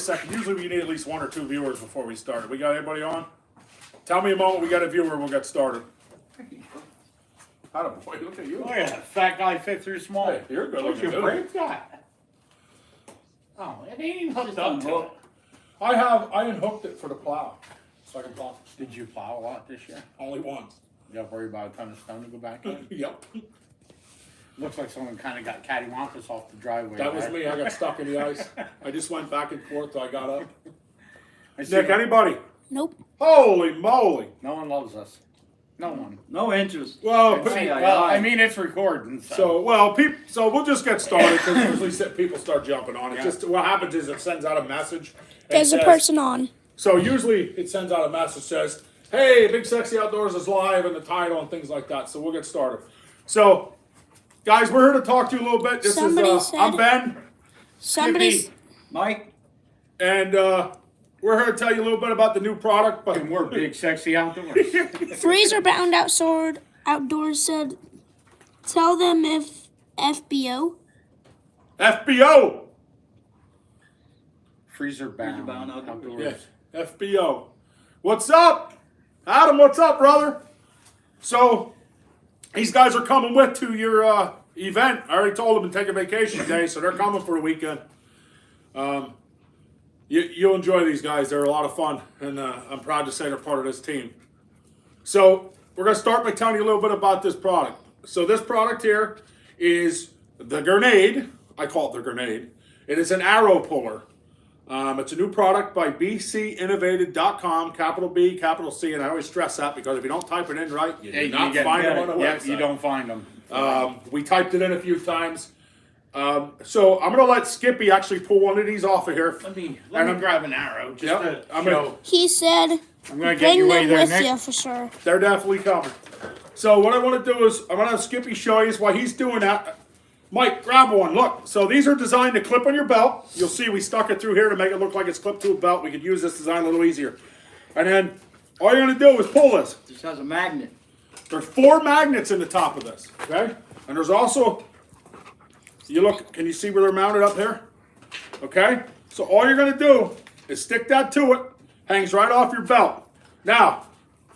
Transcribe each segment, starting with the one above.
second. Usually we need at least 1 or 2 viewers before we start. We got anybody on? Tell me a moment we got a viewer, we'll get started. Attaboy, look at you. Look at that fat guy fit through small. Hey, you're good What's looking your dude. brake got? Oh, it ain't even hooked up to it. I unhooked it for the plow, so I can plow. Did you plow a lot this year? Only once. You got to worry about a ton of stone to go back in? Yep. Looks like someone kind of got cattywampus off the driveway. That was there. me. I got stuck in the ice. I just went back and forth till I got up. I see Nick, one- anybody? Nope. Holy moly! No one loves us. No one. No interest. Well, See, aye, well, aye. I mean, it's recording. so we'll just get started because usually people start jumping on it. Yeah. Just what happens is it sends out a message. and There's a says- person on. So usually it sends out a message says, "Hey, Big Sexy Outdoors is live," and the title and things like that. So we'll get started. So, guys, we're here to talk to you a little bit. This Somebody is I'm said- Ben, Somebody's Mike? and we're here to tell you a little bit about the new product. But And we're big, sexy outdoors. Freezer Bound Outdoors said, tell them if FBO. FBO. Freezer bound bound outdoors. outdoors. Yes, FBO. What's up? Adam, what's up, brother? So, these guys are coming with to your event. I already told them to take a vacation day, so they're coming for the weekend. You'll enjoy these guys. They're a lot of fun, and I'm proud to say they're part of this team. So, we're going to start by telling you a little bit about this product. So, this product here is the Gernade. I call it the Gernade. It is an arrow puller. It's a new product by bcinnovated.com, capital B, capital C, and I always stress that because if you don't type it in right, you do not find them on the Yeah, website. you don't find them. We typed it in a few times. So I'm going to let Skippy actually pull one of these off of here. Let me And grab an arrow just Yep, to I'm show. He said, I'm gonna get bring you way them there, with Nick. you for sure. They're definitely coming. So what I want to do is I'm going to have Skippy show you while he's doing that. Mike, grab one. Look, so these are designed to clip on your belt. You'll see we stuck it through here to make it look like it's clipped to a belt. We could use this design a little easier. And then all you're going to do is pull this. This has a magnet. There's 4 magnets in the top of this, okay? And there's also, you look, can you see where they're mounted up here? Okay? So all you're going to do is stick that to it. Hangs right off your belt. Now,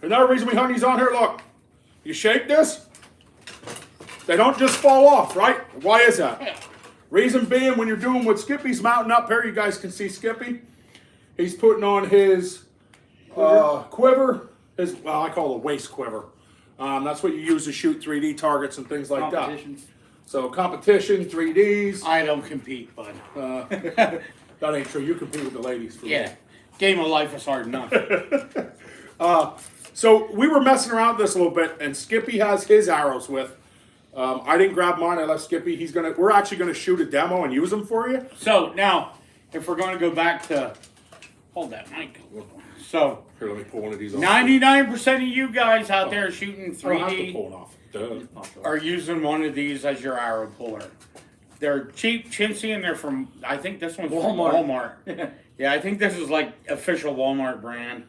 another reason we hung these on here, look. You shake this, they don't just fall off, right? Why is that? Reason being, when you're doing what Skippy's mounting up here, you guys can see Skippy. He's putting on his quiver. Well, I call it a waist quiver. That's what you use to shoot 3D targets and things like that. Competition. So competition, 3Ds. I don't compete, bud. That ain't true. You compete with the ladies. For Yeah, game of life is hard enough. So we were messing around with this a little bit, and Skippy has his arrows with. I didn't grab mine. I left Skippy. We're actually gonna shoot a demo and use them for you. So now, if we're going to go back to, hold that mic. So Here, let me pull one of these off. 99% of you guys out there shooting I don't have to 3D pull it off. Duh. are using one of these as your arrow puller. They're cheap, chintzy, and they're from, I think this one's Walmart. from Walmart. Yeah, I think this is like official Walmart brand.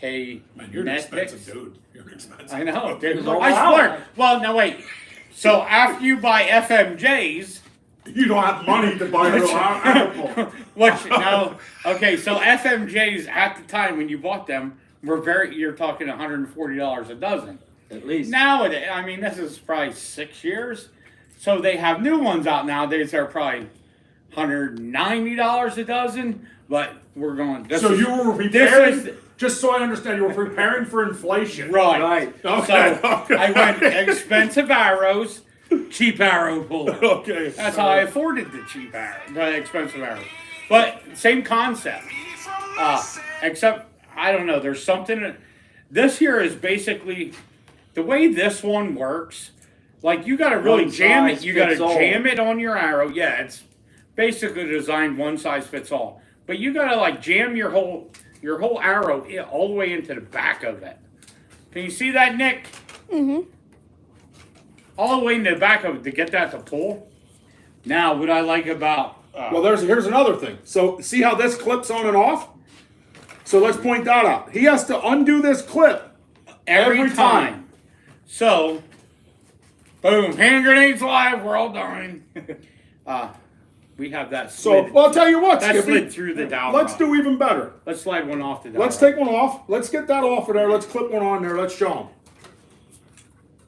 Man, you're an expensive dude. You're expensive. I know. Dude. It's all I out. swear. Well, no, wait. So after you buy FMJs, You don't have money to buy a arrow. which no, okay. So FMJs at the time when you bought them were you're talking $140 a dozen. At least. Nowadays, I mean, this is probably 6 years. So they have new ones out nowadays. They're probably $190 a dozen. But we're going. So you were preparing, This just so I understand, you were preparing for inflation. right. Right. Okay. So okay. I went expensive arrows, cheap arrow puller. Okay. That's how I afforded the expensive arrows. But same concept. Except, I don't know, there's something. This here is basically, the way this one works, like you got to really One jam it. size You got to fits all. jam it on your arrow. Yeah, it's basically designed one size fits all. But you got to like jam your whole arrow all the way into the back of it. Can you see that, Nick? Mm-hmm. All the way in the back of it to get that to pull. Now, what I like about Well, here's another thing. So see how this clips on and off? So let's point that out. He has to undo this clip every time. So, boom, hand grenades live. We're all dying. We have that So, slid. well, I'll tell you what, that Skippy. slid through the dowel Let's rod. do even better. Let's slide one off the dowel Let's rod. take one off. Let's get that off of there. Let's clip one on there. Let's show them.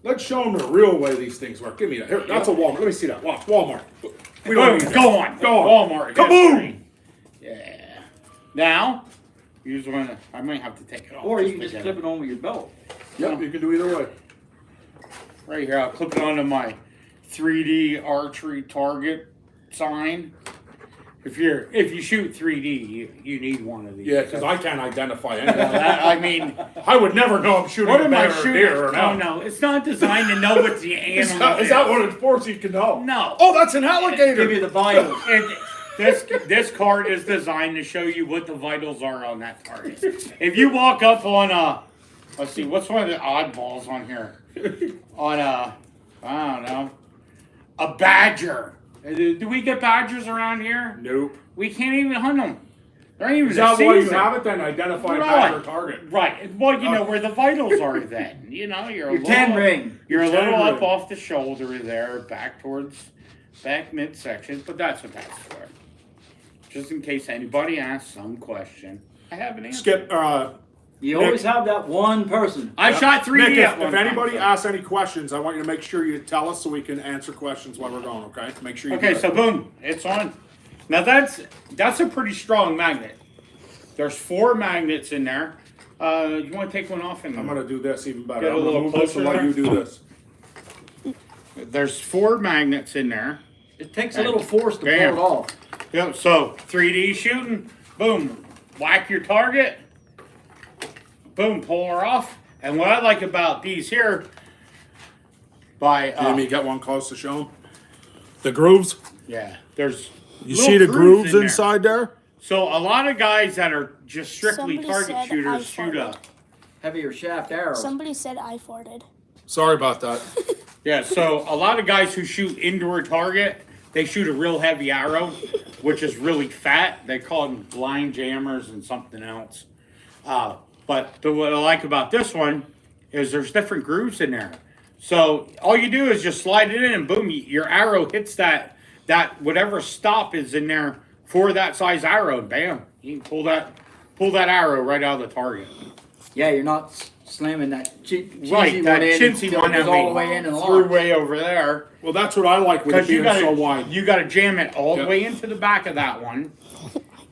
Let's show them the real way these things work. Give me that. Here, that's a Walmart. Let me see that. Watch, Walmart. We don't Boom, need that. go on. Go on. Walmart. Kaboom! history. Yeah. Now, you just want to, I might have to take it off. Or you can just to clip get it on with your belt. Yep, you can do either way. Right here, I'll clip it onto my 3D archery target sign. If you shoot 3D, you need one of these. Yeah, because I can't identify anything. I mean, I would never know I'm shooting what a am I bear or a shooting? deer or an Oh elk. no, it's not designed to know what the Is animal that what it's for so you can know? No. Oh, that's an Give you alligator. the vitals. This card is designed to show you what the vitals are on that target. If you walk up on let's see, what's one of the oddballs on here? On I don't know, a badger. Do we get badgers around here? Nope. We can't even hunt them. There ain't even Is a that why you season. have it then? Identify a Right. badger target. Right. Well, you know where the vitals are then. You know, you're a Your little 10 ring. You're a Your 10 little up ring. off the shoulder there, back midsection, but that's what that's for. Just in case anybody asks some question, I have an answer. Skip. You Nick. always have that one person. I shot 3D Nick, at if one time, anybody so- asks any questions, I want you to make sure you tell us so we can answer questions while we're going. Okay? Make sure you. Okay, do so that. boom, it's on. Now that's a pretty strong magnet. There's 4 magnets in there. You want to take one off and I'm gonna do this even better. Get a I'm gonna little move this and closer let you there. do this. there's 4 magnets in there. It takes a little force to Bam. pull it off. Yep. So 3D shooting, boom, whack your target, boom, pull her off. And what I like about these here, by Let me get one close to show them. The grooves. yeah, there's You little see the grooves in there. inside there? So a lot of guys that are just strictly Somebody target said I shooters shoot farted. up. Heavier shaft arrows. Somebody said I farted. Sorry about that. Yeah, so a lot of guys who shoot indoor target, they shoot a real heavy arrow, which is really fat. They call them line jammers and something else. But what I like about this one is there's different grooves in there. So all you do is just slide it in and boom, your arrow hits that whatever stop is in there for that size arrow. Bam, you can pull that arrow right out of the target. Yeah, you're not slamming that cheesy Right, that one in chintzy until one it goes that all the we way in and threw locked. way over there. Well, that's what I like with it Because being so wide. you gotta jam it all Yep. the way into the back of that one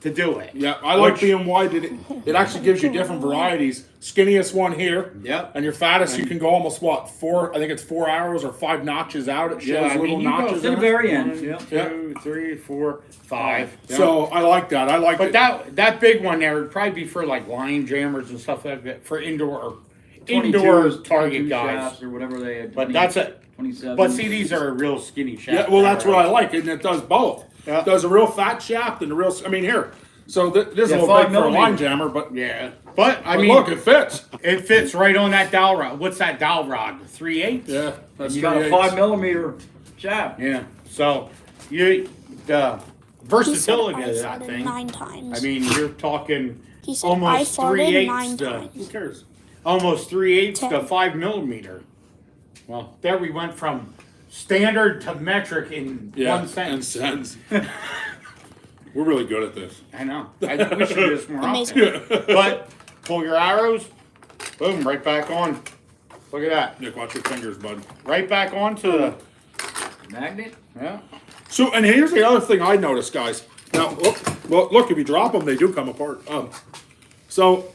to do it. Yeah, I like Which- being wide. It actually gives you different varieties. Skinniest one here. Yep. And your fattest, you can go almost what? 4, I think it's 4 arrows or 5 notches out. It shows Yeah, I little mean, you go notches to the in it. very end. 1, Yeah. 2, 3, 4, 5. So I like that. I like but it. that big one there would probably be for like line jammers and stuff like that for indoor 22s, target 22 guys. shafts or whatever they had. But that's it. 27. But see, these are real skinny shafts. Yeah, well, that's what I like, and it does both. Yeah. It does a real fat shaft and a real. I mean, here. So this is Yeah, a little 5 big for a line millimeter. jammer, but Yeah, but I but mean, look, it fits. it fits right on that dowel rod. What's that dowel rod? 3/8. Yeah, that's you got a 3/8. 5mm shaft. Yeah. So the He said versatility I of that farted thing. 9 times. I mean, you're talking he said almost I farted 3/8 9 to times. Who cares? almost 3/8 to 10. 5mm. Well, there we went from standard to metric in Yeah, 1 sentence. and cents. We're really good at this. I know. We should do this more Amazing. often. But pull your arrows, boom, right back on. Look at that. Nick, watch your fingers, bud. Right back onto the. Magnet? Yeah. So, and here's the other thing I noticed, guys. Now, look, if you drop them, they do come apart. So,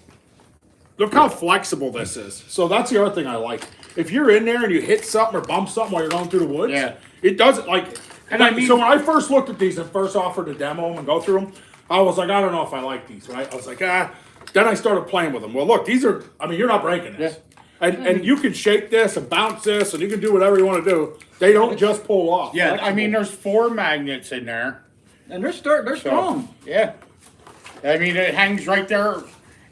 look how flexible this is. So that's the other thing I like. If you're in there and you hit something or bump something while you're going through the woods, Yeah. it doesn't like. And I mean- so when I first looked at these and first offered to demo them and go through them, I was like, I don't know if I like these, right? I was like, Then I started playing with them. Well, look, these are. I mean, you're not breaking this. Yeah. And you can shake this and bounce this and you can do whatever you want to do. They don't just pull off. Yeah, I mean, there's 4 magnets in there. And they're strong. Yeah. I mean, it hangs right there.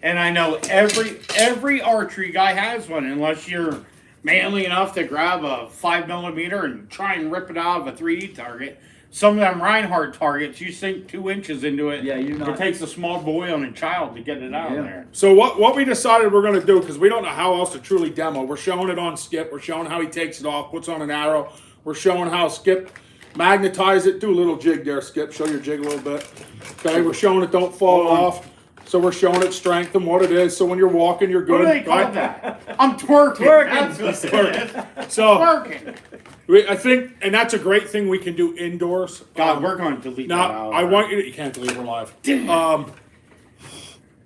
And I know every archery guy has one, unless you're manly enough to grab a 5mm and try and rip it out of a 3D target. Some of them Reinhardt targets, you sink 2 inches into it. Yeah, you're not- It takes a small boy and a child to get it out Yeah. of there. So what we decided we're going to do, because we don't know how else to truly demo, we're showing it on Skip. We're showing how he takes it off, puts on an arrow. We're showing how Skip Magnetize it. Do a little jig there, Skip. Show your jig a little bit. Okay, we're showing it don't fall off. So we're showing it strength and what it is. So when you're walking, you're good. What do they call right? that? I'm twerking. Twerking. That's what it is. So Twerking. I think, and that's a great thing we can do indoors. God, we're going to delete that Now, out. I want you to, you can't believe we're live.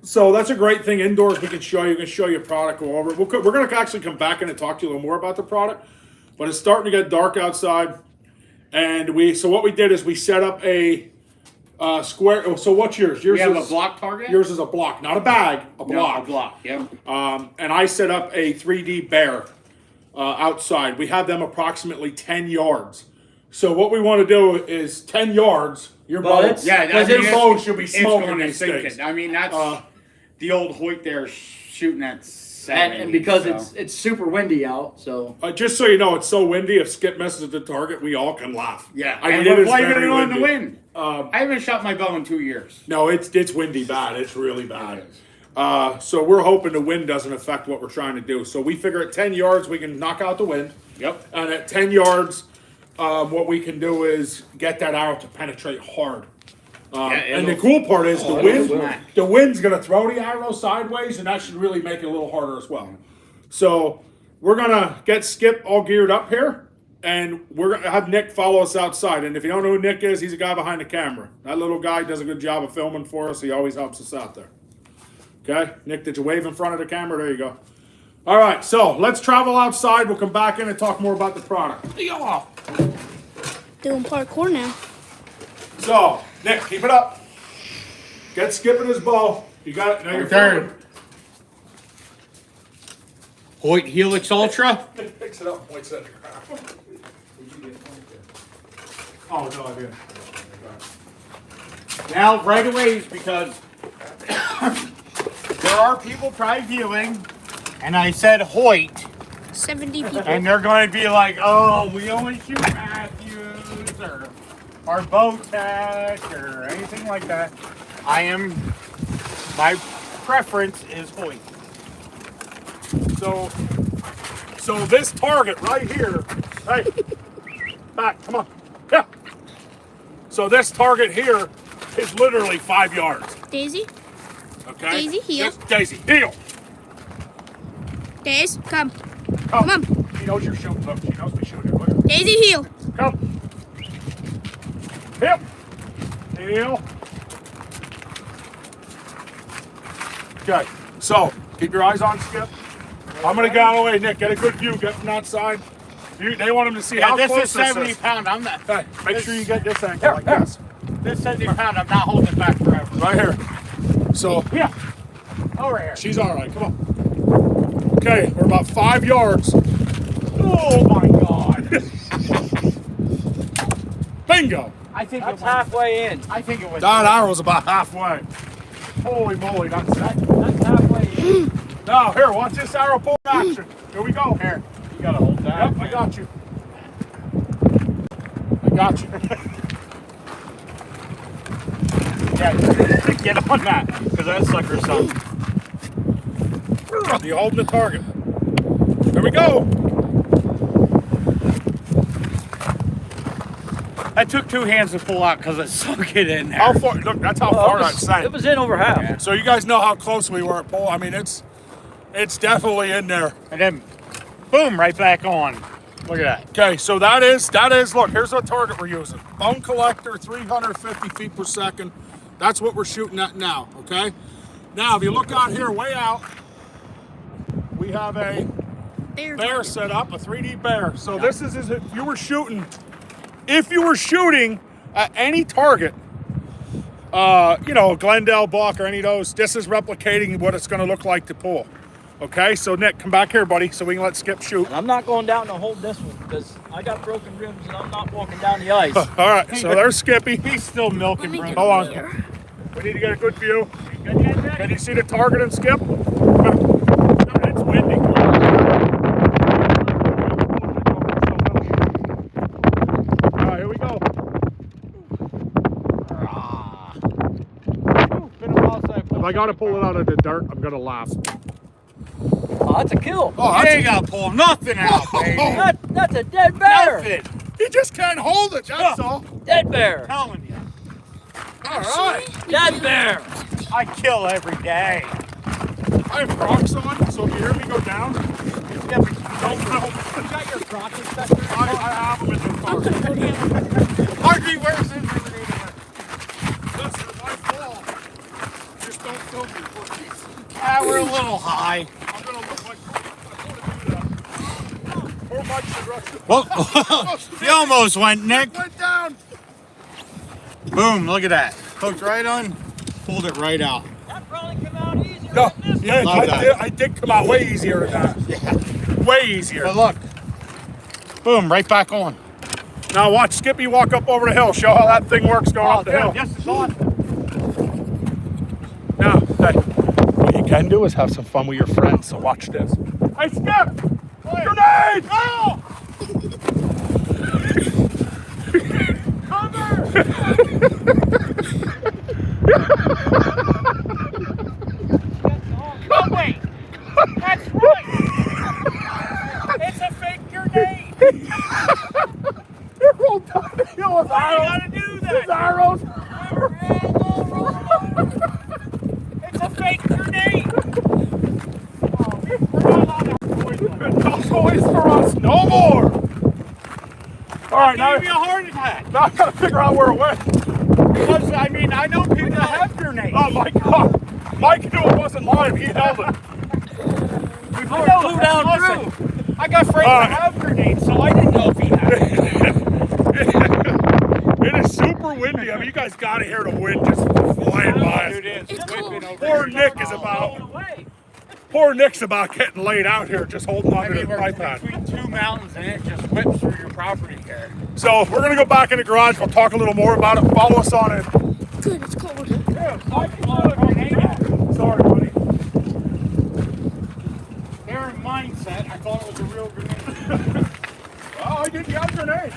So that's a great thing indoors. We can show you, product, go over it. We're going to actually come back in and talk to you a little more about the product. But it's starting to get dark outside. And so what we did is we set up a square. Oh, so what's yours? Yours We have is a block target? Yours is a block, not a bag, a block. No, a block, yep. And I set up a 3D bear outside. We have them approximately 10 yards. So what we want to do is 10 yards. Your bow, it's- Yeah, because I mean, your bow should be it's smoking going to these sink things. it. I mean, that's the old Hoyt there shooting at 70. And because so. it's super windy out, so Just so you know, it's so windy. If Skip messes with the target, we all can laugh. Yeah, I mean, and it we're is blaming very it on the windy. wind. I haven't shot my bow in 2 years. No, it's windy bad. It's really bad. It is. So we're hoping the wind doesn't affect what we're trying to do. So we figure at 10 yards we can knock out the wind. Yep. And at 10 yards, what we can do is get that arrow to penetrate hard. And the cool part is the wind's going to throw the arrow sideways, and that should really make it a little harder as well. So we're going to get Skip all geared up here, and we're going to have Nick follow us outside. And if you don't know who Nick is, he's a guy behind the camera. That little guy does a good job of filming for us. He always helps us out there. Okay? Nick, did you wave in front of the camera? There you go. All right, so let's travel outside. We'll come back in and talk more about the product. Doing parkour now. So, Nick, keep it up. Get skipping his bow. You got it. Now you're Okay. filming. Hoyt Helix Ultra. Picks it up and points it at the ground. Oh, no, I didn't. Now, right away, because there are people probably viewing, and I said Hoyt, 70 people. and they're going to be like, oh, we only shoot Matthews, or Bowtech, or anything like that. My preference is Hoyt. So this target right here, hey, back, come on, yeah. So this target here is literally 5 yards. Daisy, Okay. Daisy, heel. Yes, Daisy, heel. Daisy, come. Come. Come on. She knows you're shooting. Look, she knows we shoot here. Look at her. Daisy, heel. Come. Hip. Heel. Okay. So keep your eyes on Skip. I'm gonna go away, Nick. Get a good view. Get from outside. They want him to see how this close is 70 this is. pound. I'm not. Okay. Make sure you get this angle like this. This 70 pound. I'm not holding it back forever. Right here. So Yeah. Over here. she's all right. Come on. Okay, we're about 5 yards. Oh my God. Bingo. I think that's it went, halfway in. I think it was. That arrow's about halfway. Holy moly, that's it. That's halfway in. Now, here, watch this arrow pull action. Here we go. Here. You gotta hold that. Yep, I got you. I got you. Yeah, get on that, because that sucker's something. You holding the target. There we go. I took 2 hands to pull out because it sunk it in there. How far? Look, that's how far that's It sank. was in over half. Yeah. So you guys know how close we were at pull. I mean, it's definitely in there. And then, boom, right back on. Look at that. Okay, so that is, look, here's the target we're using. Bone collector, 350 feet per second. That's what we're shooting at now, okay? Now, if you look out here, way out, we have a bear set up, a 3D bear. So this is if you were shooting at any target, Glendale buck or any of those, this is replicating what it's going to look like to pull. Okay, so Nick, come back here, buddy, so we can let Skip shoot. And I'm not going down to hold this one because I got broken ribs and I'm not walking down the ice. All right, so there's Skippy. He's still milking Brent. Hold on. We need to get a good view. Can you see the target and Skip? It's windy. All right, here we go. If I gotta pull it out of the dirt, I'm gonna laugh. Oh, that's a kill. Oh, You ain't got to pull nothing out, baby. That's a dead bear. Nothing. He just can't hold it, that's all. Dead bear. Telling you. All right. Dead bear. I kill every day. I have Crocs on, so if you hear me go down, Yeah, but don't know. You got your Crocs inspector? I have them in the car. Archery, where's his Grenade? Listen, if I fall, just don't film me, please. We're a little high. I'm gonna look like I want to do that. Poor Mike should rush the Whoa, you almost went, Nick. went down. Boom, look at that. Hooked right on, pulled it right out. That probably came out easier No, than this. yeah, Love that. I did come out way easier than that. Yeah. Way easier. But look, boom, right back on. Now watch Skippy walk up over the hill. Show how that thing works going up the hill. Yes, it's on. Now, what you can do is have some fun with your friends. So watch this. Hey, Skip! Grenade! Oh! Oh, wait. That's right. It's a fake grenade. It rolled down the hill with Why you arrows. gotta do There's that? arrows. It's a fake grenade. Oh, we're not allowed to have toys like that. No toys for us. No more. All right, now, Give me a heart attack. now I gotta figure out where it went. Because, I mean, I know people that have grenades. Oh my God. Mike knew it wasn't live. He held it. Before it flew down through. I got afraid All to right. have grenades, so I didn't know if he had it. It is super windy. I mean, you guys gotta hear the wind just flying by us. Dude, it's whipping over Poor here. Nick is about. Away. Poor Nick's about getting laid out here, just holding I onto mean, the we're iPad. between two mountains and it just whips through your property here. So we're gonna go back in the garage. We'll talk a little more about it. Follow us on it. Good, it's cold. Sorry, buddy. They're in mindset. I thought it was a real grenade. Oh, I did the other grenade.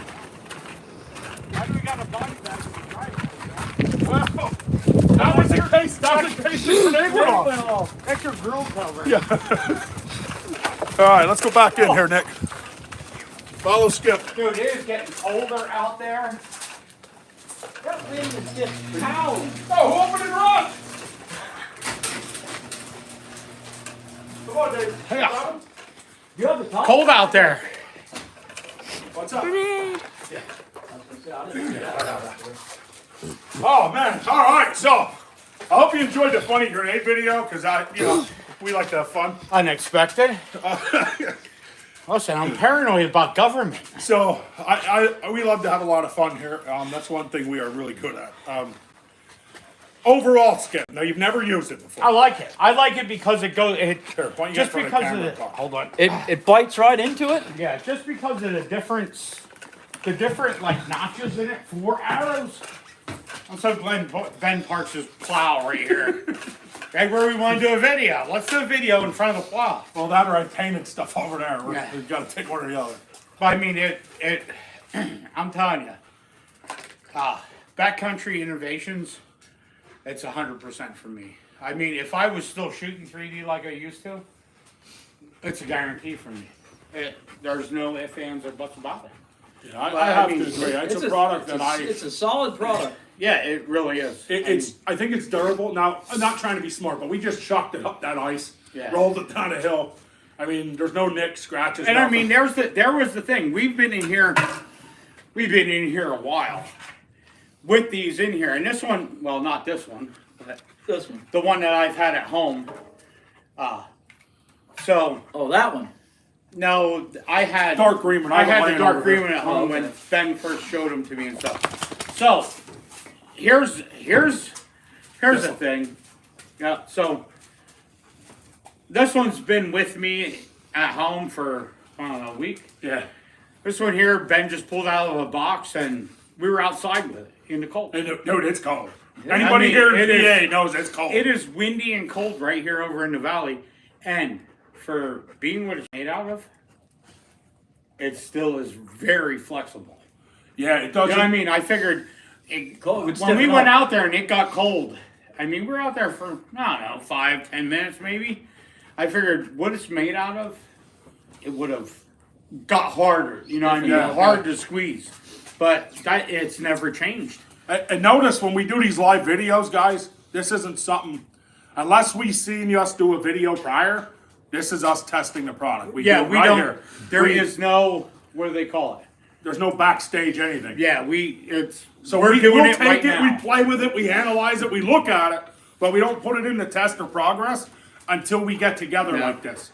Why do we got a body bag to be driving? Wow. That was in case. That was in case the grenade went off. That's your grill cover. Yeah. All right, let's go back in here, Nick. Follow Skip. Dude, it is getting colder out there. That wind is just Ow! Oh, open the garage. Come on, Dave. Yeah. You have the top? Cold out there. What's up? Grenade. Oh man! All right, so I hope you enjoyed the funny grenade video because we like to have fun. Unexpected. Listen, I'm paranoid about government. So we love to have a lot of fun here. That's one thing we are really good at. Overall, Skip. Now you've never used it before. I like it. I like it because it goes. It Here, why don't you just get in front because of the the. camera? Hold on. It bites right into it. Yeah, just because of the different like notches in it for arrows. I'm so glad Ben parks his plow right here. Right where we want to do a video. Let's do a video in front of the plow. Well, that or I painted stuff over there. Yeah. We've got to take one or the other. But I mean, it. I'm telling you, backcountry innovations. It's 100% for me. I mean, if I was still shooting 3D like I used to, it's a guarantee for me. There's no ifs, ands, or buts about it. Yeah, I Well, have I mean, to agree. It's a product that It's a solid product. Yeah, it really is. I think it's durable. Now, I'm not trying to be smart, but we just chucked it up that ice, Yeah. rolled it down a hill. I mean, there's no nicks, scratches. And I nothing. mean, there was the thing. We've been in here a while with these in here, and this one, well, not this one, but This one. the one that I've had at home. So Oh, that one. no, I had Dark green one. I have it had the laying dark over green here. one at home okay. when Ben first showed them to me and stuff. So here's the thing. Yeah. So this one's been with me at home for I don't know a week. Yeah. This one here, Ben just pulled out of a box and we were outside with it in the cold. And, dude, it's cold. I Anybody mean, here in it PA is- knows it's cold. It is windy and cold right here over in the valley, and for being what it's made out of, it still is very flexible. Yeah, it You doesn't. know what I mean? I figured Cold, when it's we stiffen went up. out there and it got cold. I mean, we were out there for I don't know 5-10 minutes maybe. I figured what it's made out of, it would have got harder. You know what I mean? Yeah. Hard to squeeze. But it's never changed. And notice when we do these live videos, guys, this isn't something, unless we seen us do a video prior, this is us testing the product. We do it we right don't. here. There is no, what do they call it? There's no backstage anything. Yeah, So we're doing we'll it take right it, now. we play with it, we analyze it, we look at it, but we don't put it into test or progress until we get together Yeah. like this.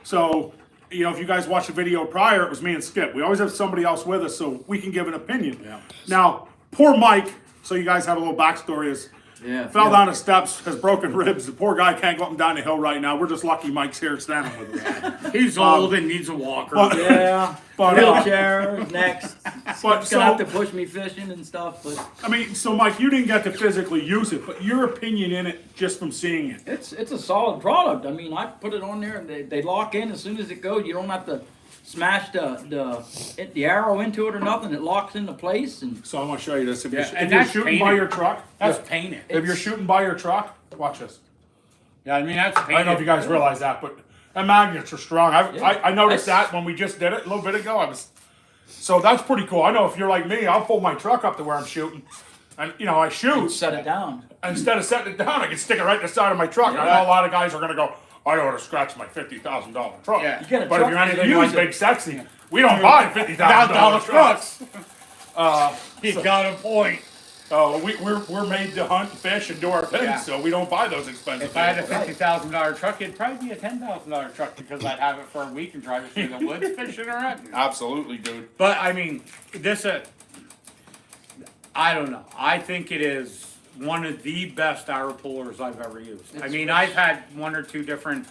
So, if you guys watched the video prior, it was me and Skip. We always have somebody else with us so we can give an opinion. Yeah. Now, poor Mike, so you guys have a little backstory, is fell down the steps, has broken ribs. The poor guy can't go up and down the hill right now. We're just lucky Mike's here standing with us. He's old and needs a walker. but- Yeah. But, Wheelchair next. but He's gonna have to so, push me fishing and stuff, but so Mike, you didn't get to physically use it, but your opinion in it just from seeing it. it's a solid product. I mean, I put it on there and they lock in as soon as it goes. You don't have to smash the arrow into it or nothing. It locks into place and So I'm gonna show you this. If, Yeah, you're, and if you're that's shooting by painted. your truck, That's yeah. painted. If you're shooting by your truck, watch this. Yeah, I mean, that's painted. I don't know if you guys realize that, but the magnets are strong. I noticed That's- that when we just did it a little bit ago. So that's pretty cool. I know if you're like me, I'll pull my truck up to where I'm shooting, and I shoot. set it down. Instead of setting it down, I can stick it right in the side of my truck. I know a lot of guys are gonna go, I don't want to scratch my $50,000 truck. Yeah. You get a But if truck you're and anything use like it. Big Sexy, we don't buy $50,000 trucks. He's got a point. We're made to hunt and fish and do our thing, Yeah. so we don't buy those expensive If I had a vehicles. $50,000 truck, it'd probably be a $10,000 truck because I'd have it for a week and drive it through the woods fishing or hunting. Absolutely, dude. But I mean, I don't know. I think it is one of the best arrow pullers I've ever used. I mean, I've had one or two different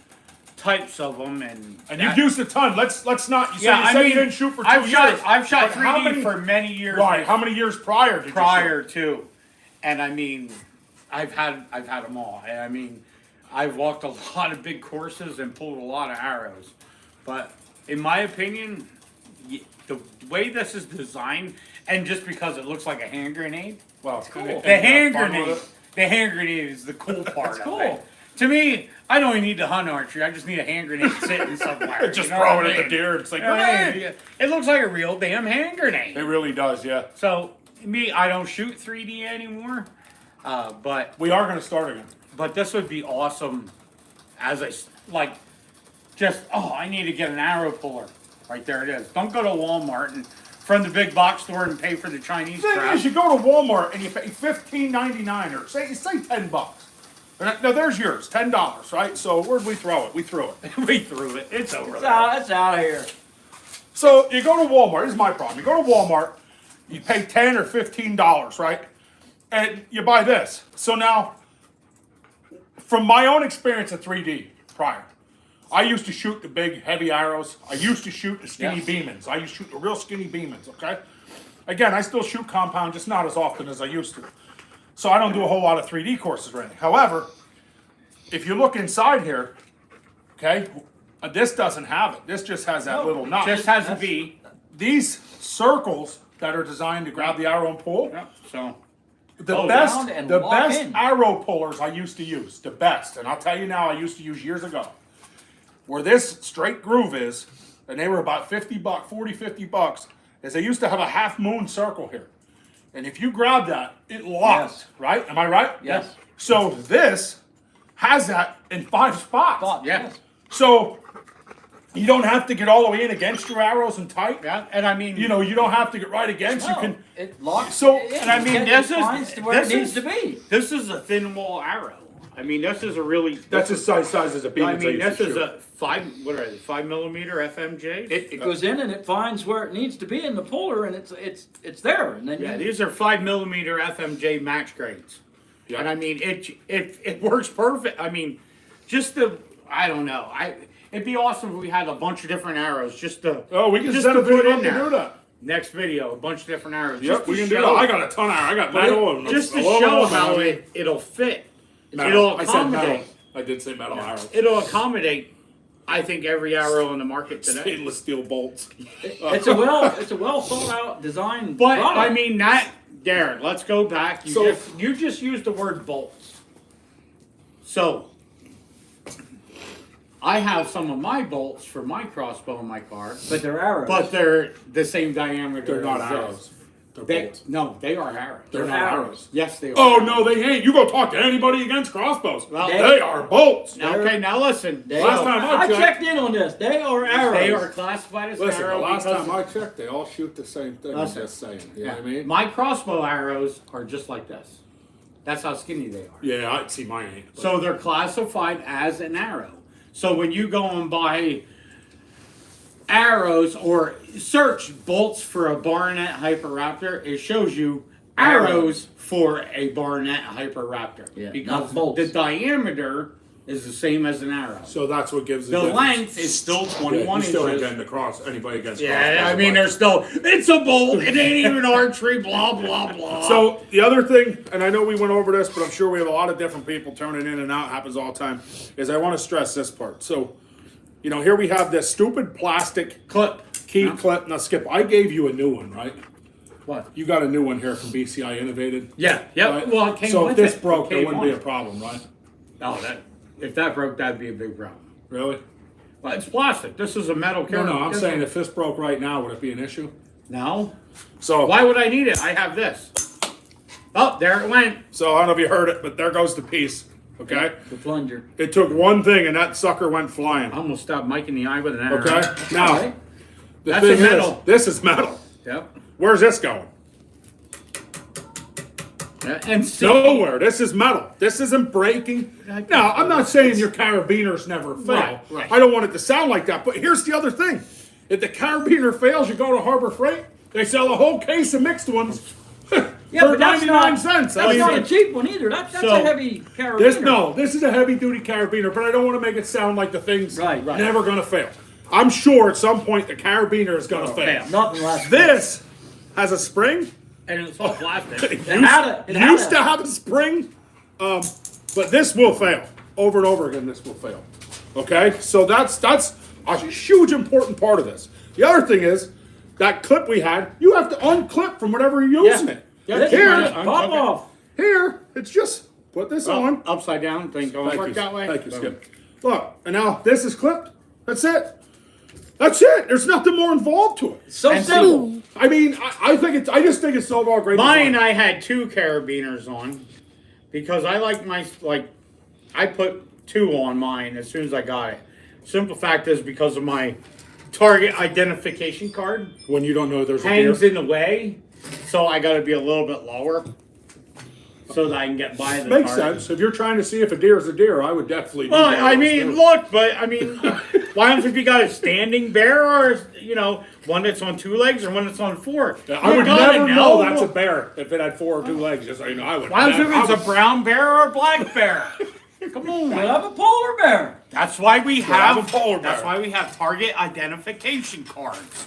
types of them, and You've used a ton. Let's not. You Yeah, I said mean, you didn't shoot for 2 I've years. I've shot But how 3D many- for many years. Right. How many years prior did you prior to, and I mean, I've had them all. And I mean, I've walked a lot of big courses and pulled a lot of arrows, but in my opinion, the way this is designed, and just because it looks like a hand grenade, Well, it's cool. the hand grenade is the cool part of cool. it. To me, I don't even need to hunt archery. I just need a hand grenade sitting somewhere. Just you know throw what it I at the mean? deer. It's like, Yeah, grenade. it looks like a real damn hand grenade. It really does, yeah. So me, I don't shoot 3D anymore, but We are going to start again. this would be awesome. I need to get an arrow puller. Right there it is. Don't go to Walmart and from the big box store and pay for the Chinese The thing crap. is, you go to Walmart and you pay $15.99 or say $10. Now there's yours, $10, right? So where'd we throw it? We threw it. We threw it. It's over It's there. out of here. So you go to Walmart. This is my problem. You go to Walmart, you pay $10 or $15, right? And you buy this. So now, from my own experience at 3D prior, I used to shoot the big heavy arrows. I used to shoot the skinny Beemans. I used to shoot the real skinny Beemans, okay? Again, I still shoot compound, just not as often as I used to. So I don't do a whole lot of 3D courses or anything. However, if you look inside here, okay, this doesn't have it. This just has that little notch. Just has a V. These circles that are designed to grab the arrow and pull, Yep. So the Down best, and the lock best in. arrow pullers I used to use, the best, and I'll tell you now, I used to use years ago, where this straight groove is, and they were about $50, $40, $50, is they used to have a half moon circle here. And if you grab that, it locked, Yes. right? Am I right? Yes. So this has that in 5 spots. Thought, Yeah. yes. So you don't have to get all the way in against your arrows and tight. yeah, and I mean, You don't have to get right against. You No, can. it locks So, it in. and I mean, It this is- finds to where this it needs is- to be. this is a thin wall arrow. I mean, this is a really. That's the size as a beam. I mean, this is a 5mm FMJ. It goes in and it finds where it needs to be in the puller, and it's there. And then Yeah, you, these are 5mm FMJ max grades. Yeah. And I mean, it works perfect. I mean, I don't know. It'd be awesome if we had a bunch of different arrows just to. Oh, we can just set to a video put up to there. do that. Next video, a bunch of different arrows. Yep, just we to can do show- that. I got a ton of iron. I got metal and Just to aluminum show and how everything. it'll fit. Metal. It'll I said metal. accommodate. I did say metal arrows. It'll accommodate. I think every arrow in the market today. Stainless steel bolts. it's a well thought out design. But product. I mean that, Darren. Let's go back. So- You just used the word bolts. So I have some of my bolts for my crossbow in my car, But they're arrows. but they're the same diameter. They're not as this. arrows. They're They, bolts. no, they are arrows. They're not arrows. Yes, they are. Oh no, they ain't. You go talk to anybody against crossbows. Well, they are bolts. Okay, now listen. Last time I checked- checked in on this. They are arrows. They are classified as Listen, the arrow last because time I checked, they all shoot the same thing. I'm Listen. just saying. You know what I mean? my crossbow arrows are just like this. That's how skinny they are. Yeah, I see mine ain't. but- So they're classified as an arrow. So when you go and buy arrows or search bolts for a Barnett Hyperaptor, it shows you arrows for a Barnett Hyperaptor. Yeah, because not bolts. the diameter is the same as an arrow. So that's what gives The difference. length is still 21 you still ain't inches. getting the cross anybody against Yeah, crossbows, I mean, but- there's still, it's a bolt, it ain't even archery, blah, blah, blah. So the other thing, and I know we went over this, but I'm sure we have a lot of different people turning in and out, happens all the time, is I want to stress this part. So, you know, here we have this stupid plastic clip. key clip. Now, Skip, I gave you a new one, right? What? You got a new one here from BCI Innovated. Yeah, yep. Right? Well, it came so with if this it. broke, It there came wouldn't be on a problem, right? Oh, if that broke, that'd be a big problem. Really? Well, it's plastic. This is a metal No, carabiner. I'm saying if this broke right now, would it be an issue? No. So Why would I need it? I have this. Oh, there it went. So I don't know if you heard it, but there goes the piece. Okay? The plunger. It took one thing and that sucker went flying. I almost stabbed Mike in the eye with an arrow. Okay? Now, Right. the That's thing a metal. is, this is metal. Yep. Where's this going? Yeah, and see, Nowhere. This is metal. This isn't breaking. Now, I'm not saying your carabiners never fail. Right. I don't want it to sound like that. But here's the other thing. If the carabiner fails, you go to Harbor Freight, they sell a whole case of mixed ones Yeah, for but that's 99 not, cents. That's not a cheap one either. That's So, a heavy carabiner. This is a heavy duty carabiner, but I don't want to make it sound like the thing's Right. never going to fail. I'm sure at some point the carabiner is going to fail. fail. Nothing less. This has a spring. and it's all plastic. It had used a- to have a spring, but this will fail over and over again. This will fail. Okay, so that's a huge important part of this. The other thing is that clip we had. You have to unclip from whatever you're using it. Yeah, Here, just Pop okay. off. here, it's just put this on. Upside down. Thing going Thank you, that way. thank you, Skip. Look, and now this is clipped. That's it. That's it. There's nothing more involved to it. So And simple. I mean, I think it's. I just think it's so great. Mine, design. I had 2 carabiners on because I like my I put 2 on mine as soon as I got it. Simple fact is because of my target identification card When you don't know there's a hangs deer. in the way, so I got to be a little bit lower so that I can get by the Makes target. sense. If you're trying to see if a deer is a deer, I would definitely. Well, do I those mean, deer. look, but I mean, why don't if you got a standing bear or one that's on 2 legs or one that's on 4? I You would gotta never know that's a bear if it had 4 or 2 legs. Just so you know, I would. Why don't never- if it's a brown bear or a black bear? Come on, You man. have a polar bear. That's why we have have a polar bear. That's why we have target identification cards.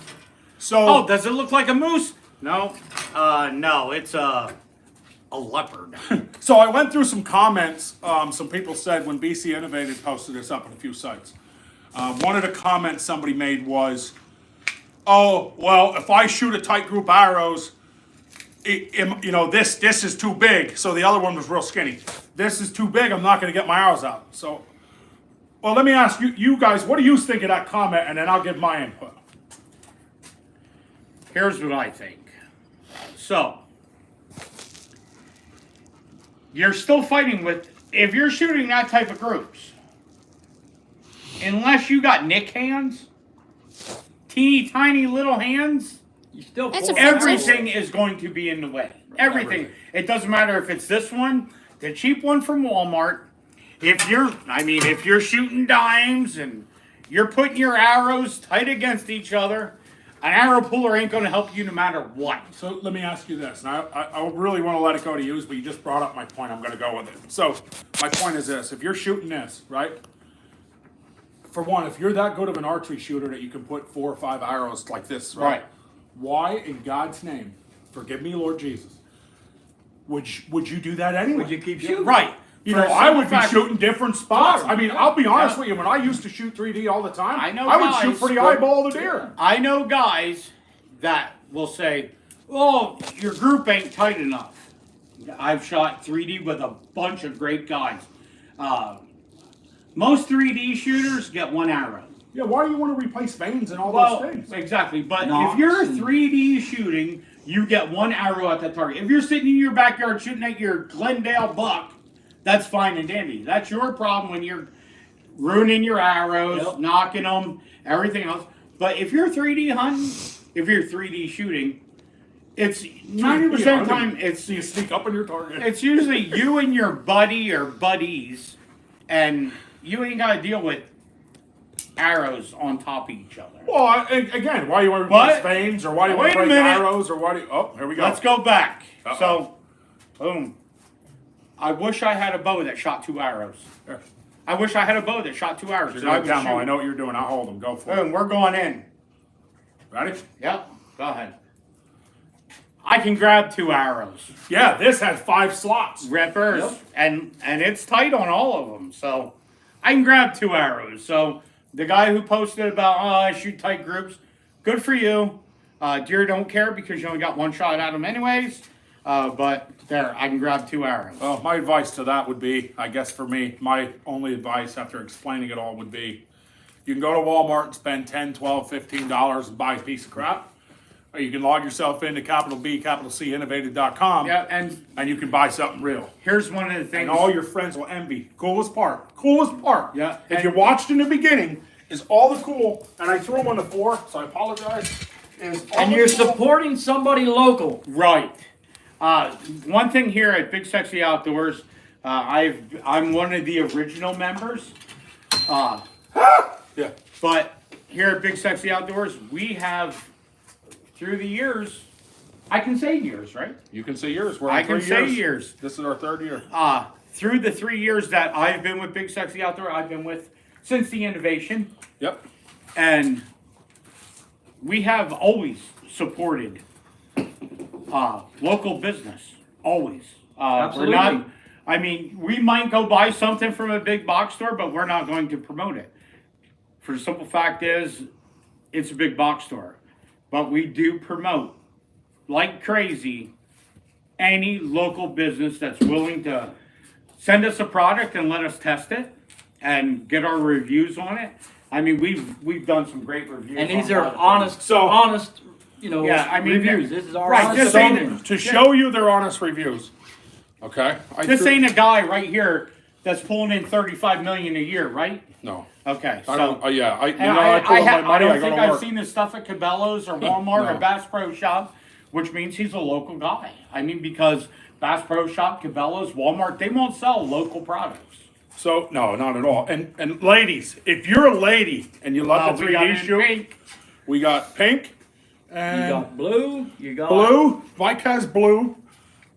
So, Oh, does it look like a moose? No. No, it's a leopard. so I went through some comments. Some people said when BC Innovated posted this up on a few sites. One of the comments somebody made was, "Oh, well, if I shoot a tight group of arrows, this is too big." So the other one was real skinny. This is too big. I'm not going to get my arrows out. So, well, let me ask you guys, what do you think of that comment, and then I'll give my input. Here's what I think. So, you're still fighting with, if you're shooting that type of groups, unless you got nick hands, teeny tiny little hands, You still That's pull offensive. everything is going to be in the way. Everything. It doesn't matter if it's this one, the cheap one from Walmart. If you're shooting dimes and you're putting your arrows tight against each other, an arrow puller ain't going to help you no matter what. So let me ask you this. Now, I really want to let it go to you, but you just brought up my point. I'm going to go with it. So my point is this. If you're shooting this, right? For one, if you're that good of an archery shooter that you can put 4 or 5 arrows like this, right? Right. Why, in God's name, forgive me, Lord Jesus, would you do that anyway? Would you keep shooting? Right. You For know, a I simple would be fact- shooting different spots. I mean, I'll be honest Yeah. with you. When I used to shoot 3D all the time, I know I would shoot guys for the that- eyeball of the deer. I know guys that will say, "Oh, your group ain't tight enough." I've shot 3D with a bunch of great guys. Most 3D shooters get 1 arrow. Yeah, why do you want to replace vanes and all Well, those things? exactly. But Knots if you're and- 3D shooting, you get 1 arrow at that target. If you're sitting in your backyard shooting at your Glendale buck, that's fine and dandy. That's your problem when you're ruining your arrows, Yep. knocking them, everything else. But if you're 3D hunting, if you're 3D shooting, it's 90% of the time So you sneak up on your target. it's usually you and your buddy or buddies, and you ain't got to deal with arrows on top of each other. Well, again, why do you want to replace But- vanes, or why do you want Wait to a break minute. arrows, or why do you, oh, here we go. Let's go back. Uh-oh. So, boom. I wish I had a bow that shot 2 arrows. Here. I wish I had a bow that shot 2 arrows. You're So I doing would demo. I shoot. know what you're doing. I'll hold them. Go for it. Boom, we're going in. Ready? Yep, go ahead. I can grab 2 arrows. Yeah, this has 5 slots. Rippers. Yep. And it's tight on all of them. So I can grab 2 arrows. So the guy who posted about, oh, I shoot tight groups, good for you. Deer don't care because you only got 1 shot at them anyways. But there, I can grab 2 arrows. Well, my advice to that would be, I guess for me, my only advice after explaining it all would be, you can go to Walmart and spend $10, $12, $15 and buy a piece of crap. Or you can log yourself into capital B, capital C, innovative.com. Yeah, and you can buy something real. here's one of the things. And all your friends will envy. Coolest part. Coolest part. Yeah, If and- you watched in the beginning, is all the cool, and I threw them on the floor, so I apologize. Is all And the you're cool- supporting somebody local. Right. One thing here at Big Sexy Outdoors, I'm one of the original members. Yeah. But here at Big Sexy Outdoors, we have, through the years, I can say years, right? You can say yours. We're I on can 3 say years. years. This is our 3rd year. Through the 3 years that I've been with Big Sexy Outdoor, I've been with since the innovation, Yep. and we have always supported local business. Always. Absolutely. We're not. I mean, we might go buy something from a big box store, but we're not going to promote it. For the simple fact is, it's a big box store. But we do promote, like crazy, any local business that's willing to send us a product and let us test it and get our reviews on it. I mean, we've done some great reviews. And these on are other things. honest, Yeah, I mean, reviews. This is our right, honest this So, ain't opinion. to show you their honest reviews. Okay. This ain't a guy right here that's pulling in 35 million a year, right? No. Okay, I so don't. Yeah. I and I pull up my money. don't I go think to I've work. seen his stuff at Cabela's or Walmart No. or Bass Pro Shop, which means he's a local guy. I mean, because Bass Pro Shop, Cabela's, Walmart, they won't sell local products. So no, not at all. And ladies, if you're a lady and you love the We got 3D in shoot, pink. we got pink You and got blue. You got blue. Mike has blue.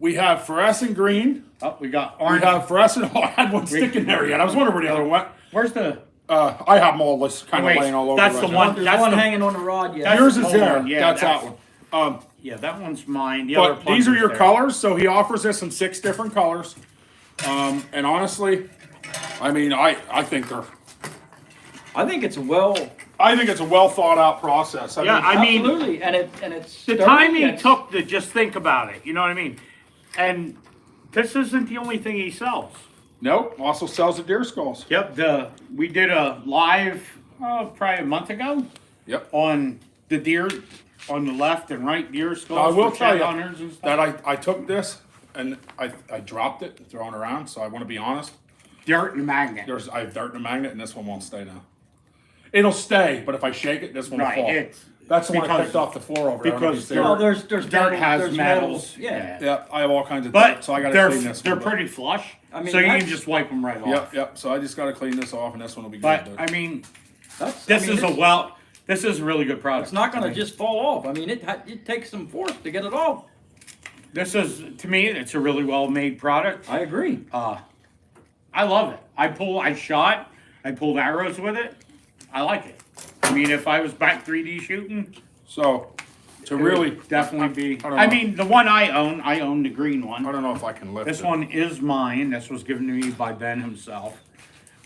We have fluorescent green. Oh, we got We orange. have fluorescent. Oh, I had one sticking there yet. I was wondering where the other one went. Where's the? I have them all just kind of Wait, laying all over. that's right the now. one- There's That's one the- hanging on the rod yet. That's- Yours is Hold there. on, yeah, that's that that's- one. Yeah, that one's mine. The other But these are plunger's your there. colors. So he offers us in 6 different colors. And honestly, I mean, I think they're. I think it's I think it's a well thought out process. Yeah, I mean, absolutely, and it's the sturdy, time he it's- took to just think about it, you know what I mean? And this isn't the only thing he sells. nope. Also sells the deer skulls. Yep, we did a live probably a month ago Yep. on the deer on the left and right deer I skulls will for tell shed you hunters and stuff. that I took this and I dropped it, throwing around. So I want to be honest. Dirt and magnet. I have dirt and a magnet, and this one won't stay now. It'll stay, but if I shake it, this one will Right, fall. it's That's the one I because- picked off the floor over there. I don't know if because you see it. Well, there's dirt metal, has there's metals. Yeah. Yeah, I have all kinds of But dirt, so I got to they're clean this. they're one, but- pretty flush. I mean, so you can that's- just wipe them right off. Yep, yep. So I just got to clean this off, and this one will be But good. I mean, That's, this I mean, is this is a really good product. It's not going I to mean, just fall off. I mean, it takes some force to get it off. This is, to me, it's a really well made product. I agree. I love it. I pulled arrows with it. I like it. I mean, if I was back 3D shooting, So to it really, would definitely be. I don't I know. mean, the one I own the green I one. don't know if I can lift This it. one is mine. This was given to me by Ben himself.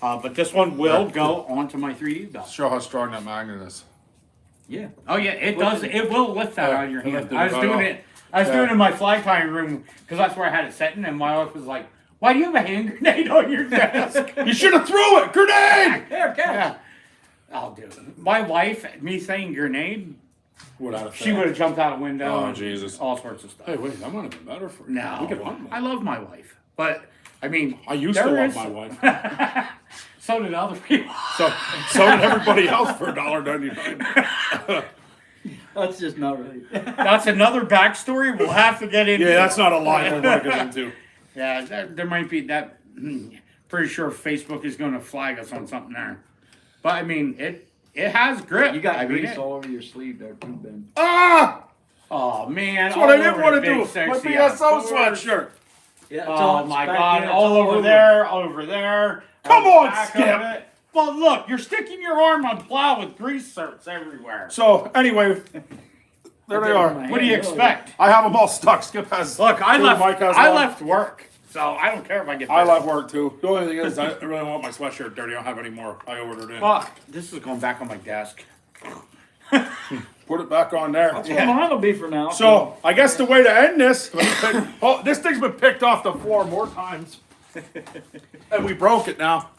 But this one will go onto my 3D belt. Show how strong that magnet is. Yeah. Oh yeah, it does. It will lift that out of your it hand. lifted I was it right doing off. it. I was Yeah. doing it in my fly tying room because that's where I had it sitting, and my wife was like, Why do you have a hand grenade on your desk? You should have threw it. Grenade. Here, catch. Yeah. Oh, dude. My wife, me saying grenade, Without a she would have jumped out a window. Oh, and Jesus. All sorts of stuff. Hey, wait, that might have been better for you. No. We could hunt more. I love my wife. But, I mean. I used to there love is- my wife. So did other people. So did everybody else for $1.99. That's just not right. That's another backstory we'll have to get into. Yeah, that's not a lie we're going to get into. Yeah, there might be that. Pretty sure Facebook is going to flag us on something there. But I mean, it has grip. You got I mean, grease all over your sleeve there too, Ben. Ah! Oh man, That's what I didn't want to do. My BSO sweatshirt. Yeah, it's Oh all- my it's back God! there, it's All over there, over there. Come the on, back Skip. of it. Well, look, you're sticking your arm on plow with grease certs everywhere. So, anyway, there they are. What do you expect? I have them all stuck. Skip has. Look, I two, left. Mike has I one. left work, so I don't care if I get. I bit. love work too. The only thing is, I really don't want my sweatshirt dirty. I don't have any more. I ordered in. Fuck! This is going back on my desk. Put it back on there. That's what mine will be for now. So, I guess the way to end this, oh, this thing's been picked off the floor more times. And we broke it now.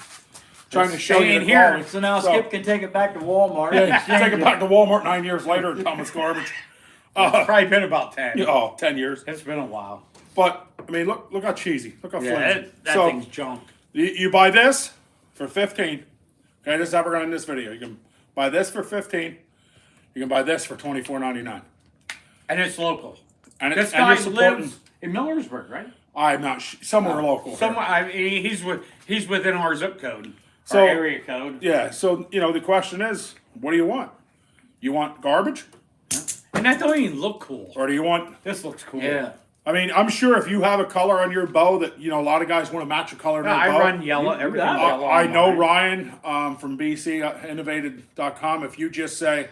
Trying to show you staying the here. quality. So now Skip can take it back to Walmart. Yeah, take it back to Walmart 9 years later and tell them it's garbage. Probably been about 10. Oh, 10 years. It's been a while. But, I mean, look how cheesy. Look how flimsy. That So, thing's junk. you buy this for 15. Okay, this is how we're going to end this video. You can buy this for 15. You can buy this for $24.99. And it's local. And This and guy you're supporting. lives in Millersburg, right? I'm not somewhere local. here. Somewhere. I mean, he's within our zip code, So- our area code. Yeah. So the question is, what do you want? You want garbage, And that don't even look cool. or do you want? This looks cool. Yeah. I mean, I'm sure if you have a color on your bow that a lot of guys want to match a color in No, their I bow. run yellow. You Everything got it. yellow. I on know mine. Ryan from BC, innovated.com. If you just say,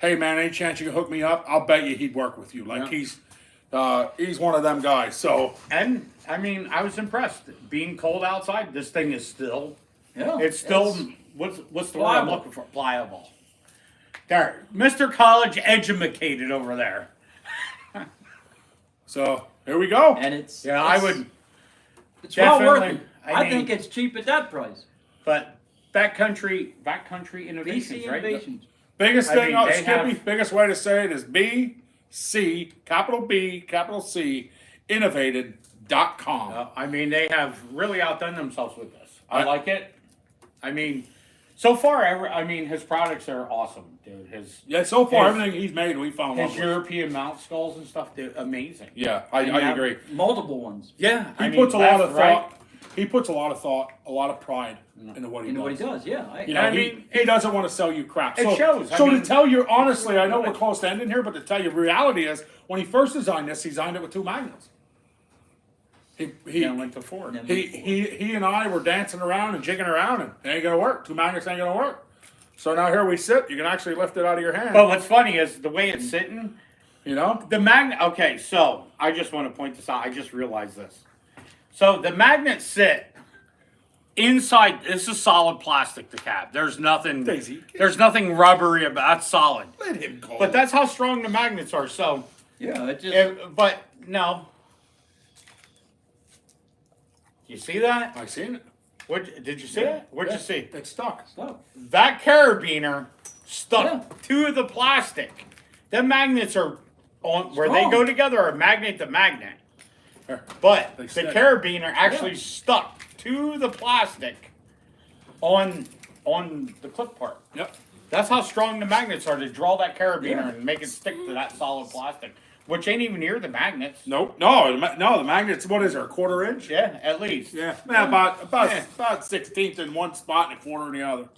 "Hey man, any chance you can hook me up?" I'll bet you he'd work with you. Like he's one of them guys. So And I mean, I was impressed. Being cold outside, this thing is still. Yeah. It's still. What's the word I'm pliable. looking for? Pliable. There, Mr. College educated over there. So here we go. And it's Yeah, I would. It's well worth definitely- it. I I mean- think it's cheap at that price. But backcountry innovations, BC right? Innovations. Biggest I thing, mean, they Skippy, have- biggest way to say it is BC, capital B, capital C, innovated.com. I mean, they have really outdone themselves with this. I I- like it. I mean, so far, his products are awesome, dude. Yeah, so far His- everything he's made, we found His love with. European mount skulls and stuff, they're amazing. Yeah, And I now- agree. Multiple ones. Yeah, He puts a lot of left, right. thought. He puts a lot of thought, a lot of pride into what he You know does. what he does, yeah. I mean, he doesn't want to sell you crap. it So, shows. I So mean- to tell you honestly, I know we're close to ending here, but to tell you, reality is when he first designed this, he designed it with 2 magnets. He went to Ford. Yeah. he and I were dancing around and jigging around, and it ain't gonna work. 2 magnets ain't gonna work. So now here we sit. You can actually lift it out of your hand. But what's funny is the way it's sitting. The magnet. Okay, so I just want to point this out. I just realized this. So the magnets sit inside. This is solid plastic. The cap. There's nothing. Daisy. There's nothing rubbery about. That's solid. let him go. But that's how strong the magnets are. So, Yeah, it just but no. You see that? I seen it. What did you see it? What'd you see? It's stuck. stuff. That carabiner stuck Yeah. to the plastic. The magnets are on where they Strong. go together are magnet to magnet. Here. But They the stick. carabiner actually Yeah. stuck to the plastic on the clip part. Yep. That's how strong the magnets are to draw that carabiner Yeah. and make it stick to that solid plastic, which ain't even near the magnets. Nope. No. The magnets. What is there? A 1/4 inch? Yeah, at least. Yeah. About Yeah. 1/16 in one spot and 1/4 in the other.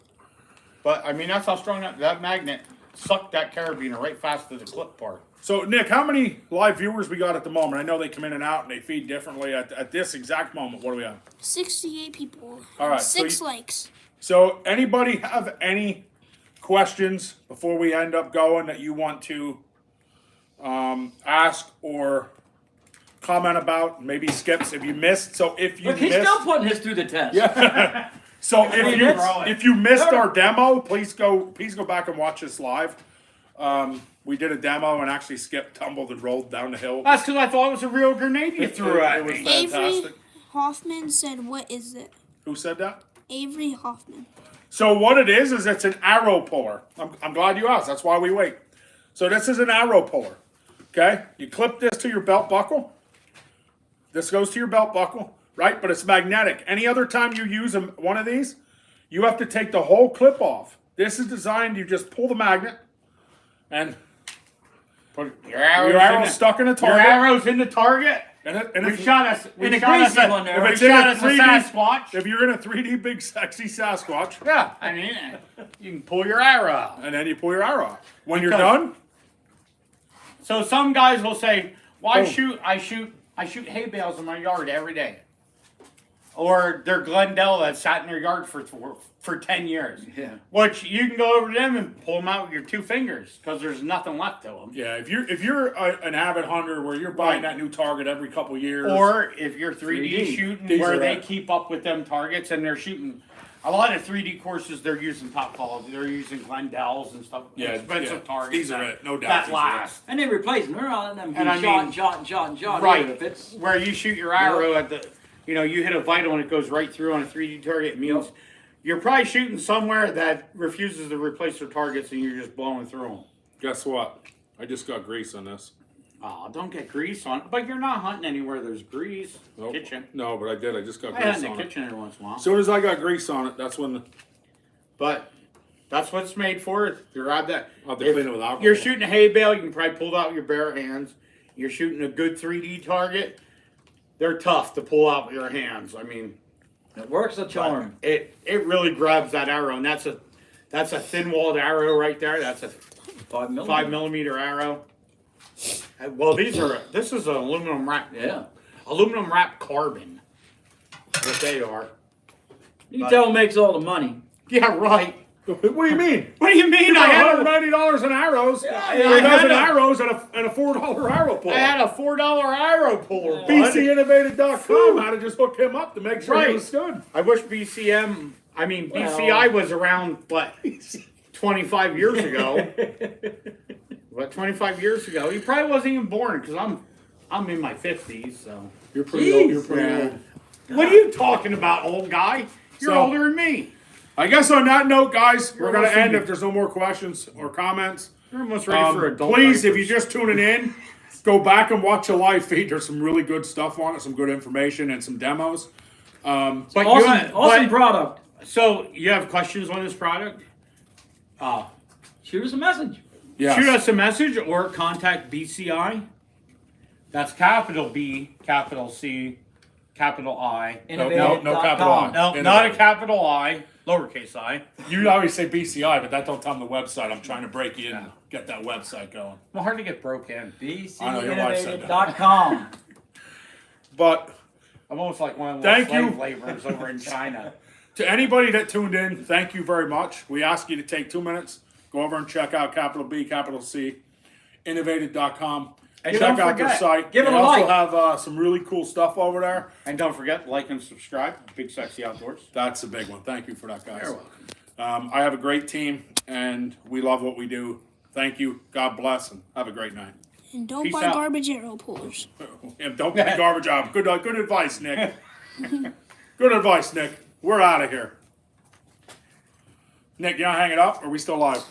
But I mean, that's how strong that magnet sucked that carabiner right fast to the clip part. So Nick, how many live viewers we got at the moment? I know they come in and out and they feed differently. At this exact moment, what do we have? 68 people. All right, so 6 you- likes. So anybody have any questions before we end up going that you want to ask or comment about? Maybe skips if you missed. So if you Look, he's missed, still putting his through the test. yeah. So if you missed our demo, please go back and watch us live. We did a demo and actually Skip tumbled and rolled down the hill. That's because I thought it was a real grenade you threw at It was me. Avery, fantastic. Hoffman said, "What is it?" Who said that? Avery Hoffman. So what it is it's an arrow puller. I'm glad you asked. That's why we wait. So this is an arrow puller. Okay? You clip this to your belt buckle. This goes to your belt buckle, right? But it's magnetic. Any other time you use one of these, you have to take the whole clip off. This is designed, you just pull the magnet and Put your arrows, your arrow's stuck in a Your target. arrow's in the target. And We if, shot us. We And a shot us greasy a, one there. we If it's in shot a us a 3D Sasquatch. if you're in a 3D big sexy Sasquatch, Yeah, I mean, you can pull your arrow out. and then you pull your arrow out. When you're Because- done, So some guys will say, "Well, I Boom. shoot hay bales in my yard every day," or they're Glendale that sat in their yard for 10 years. Yeah. Which you can go over to them and pull them out with your 2 fingers because there's nothing left to them. yeah, if you're an avid hunter where you're buying that new target every couple years, Or if you're 3D, 3D. shooting These where are they it. keep up with them targets and they're shooting. A lot of 3D courses, they're using top quality. They're using Glendel's and stuff. Yeah, expensive yeah. targets. These are that- it, no doubt, That these are it. last. And they replace them. They're not letting them be And I shot mean- and shot and shot and shot. Right. If it's Where you shoot your arrow at the, you hit a vital and it goes right through on a 3D target. It means you're probably shooting somewhere that refuses to replace their targets and you're just blowing through them. guess what? I just got grease on this. Oh, don't get grease on it. But you're not hunting anywhere there's grease. Nope. Kitchen. No, but I did. I just got I hunt grease in on the it. kitchen every once in a while. As soon as I got grease on it, that's when But that's what it's made for. You grab that. I'll have to clean it with alcohol. You're shooting a hay bale, you can probably pull it out with your bare hands. You're shooting a good 3D target. They're tough to pull out with your hands. I mean, it works a charm. it really grabs that arrow, and that's a thin-walled arrow right there. That's a 5 millimeter. 5mm arrow. Well, this is an aluminum wrap. Yeah. Aluminum wrap carbon. What they are. You can tell who makes all the money. Yeah, right. What do you mean? What do you mean? You I got had $190 in arrows, Yeah, and I a dozen had a- arrows and a $4 arrow puller. I had a $4 arrow puller. bud. BCinnovated.com had to just hook him up to make sure Right. he was good. I wish BCI was around, what, 25 years ago. What, 25 years ago? He probably wasn't even born because I'm in my 50s, so. You're pretty old. You're Jeez, pretty yeah. old. What are you talking about, old guy? You're So- older than me. I guess on that note, guys, we're going to almost end ready. if there's no more questions or comments. You're almost ready for adult Please, if diapers. you're just tuning in, go back and watch a live feed. There's some really good stuff on it, some good information, and some demos. But Awesome product. So, you have questions on this product? Shoot us a message. Yes. Shoot us a message or contact BCI. That's capital B, capital C, capital I. No capital I. No, not a capital I, lowercase I. You always say BCI, but that don't tell them the website. I'm trying to break you in and get that website going. Well, hard to get broke in. I know, your wife said that. BCinnovated.com. But I'm almost like one of the Thank slave you. laborers over in China. to anybody that tuned in, thank you very much. We ask you to take 2 minutes, go over and check out capital B, capital C, innovated.com. And Check don't out their forget, site. give it They a also like. have some really cool stuff over there. And don't forget, like and subscribe. Big Sexy Outdoors. That's a big one. Thank you for that, guys. You're welcome. I have a great team, and we love what we do. Thank you. God bless, and have a great night. And don't Peace buy out. garbage arrow pullers. And don't be garbage out. Good advice, Nick. Good advice, Nick. We're out of here. Nick, you want to hang it up? Or are we still live?